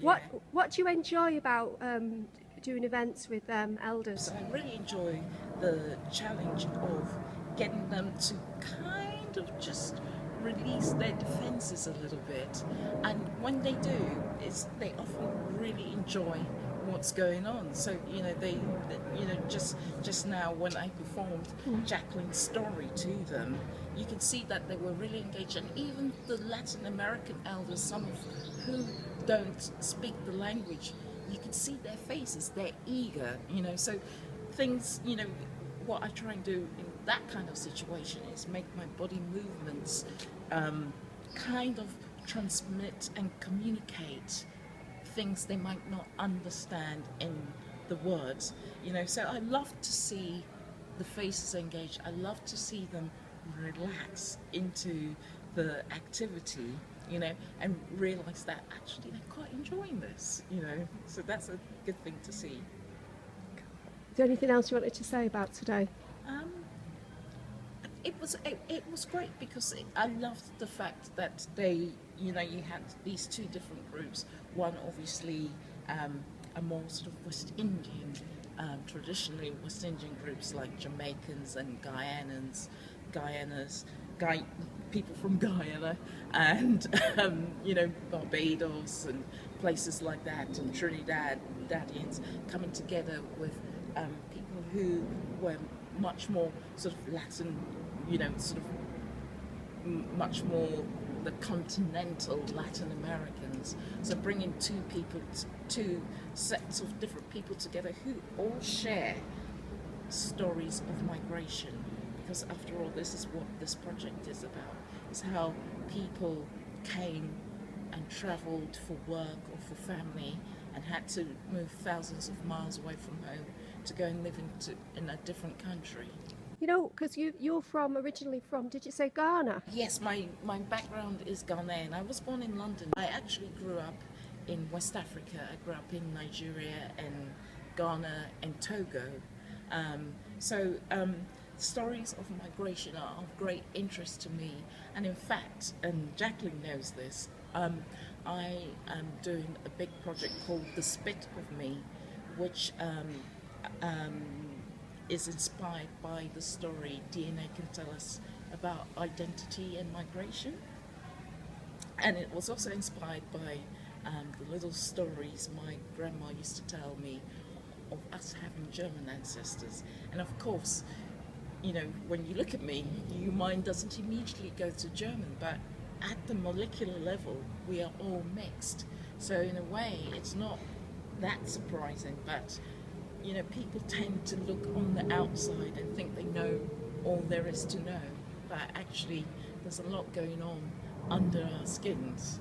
What What do you enjoy about doing events with elders? So I really enjoy the challenge of getting them to kind of just release their defenses a little bit. And when they do, they often really enjoy what's going on. So just now when I performed Jacqueline's story to them, you can see that they were really engaged, and even the Latin American elders, some of who don't speak the language, you can see their faces, they're eager, so things, what I try and do in that kind of situation is make my body movements kind of transmit and communicate things they might not understand in the words, so I love to see the faces engaged. I love to see them relax into the activity, and realize that actually they're quite enjoying this, so that's a good thing to see. Is there anything else you wanted to say about today? It was great because I loved the fact that you had these two different groups. One obviously a more sort of West Indian, traditionally West Indian groups like Jamaicans and people from Guyana, and Barbados and places like that, and Trinidadians coming together with people who were much more sort of Latin, much more the continental Latin Americans. So bringing two sets of different people together who all share stories of migration, because after all, this is what this project is about, is how people came and travelled for work or for family and had to move thousands of miles away from home to go and live in a different country. Because you're originally from, did you say Ghana? Yes, my background is Ghanaian. I was born in London. I actually grew up in West Africa. I grew up in Nigeria and Ghana and Togo. Stories of migration are of great interest to me. And in fact, and Jacqueline knows this, I am doing a big project called The Spit of Me, which is inspired by the story DNA can tell us about identity and migration. And it was also inspired by the little stories my grandma used to tell me of us having German ancestors. And of course, when you look at me, your mind doesn't immediately go to German, but at the molecular level, we are all mixed. So in a way, it's not that surprising, but people tend to look on the outside and think they know all there is to know, but actually there's a lot going on under our skins.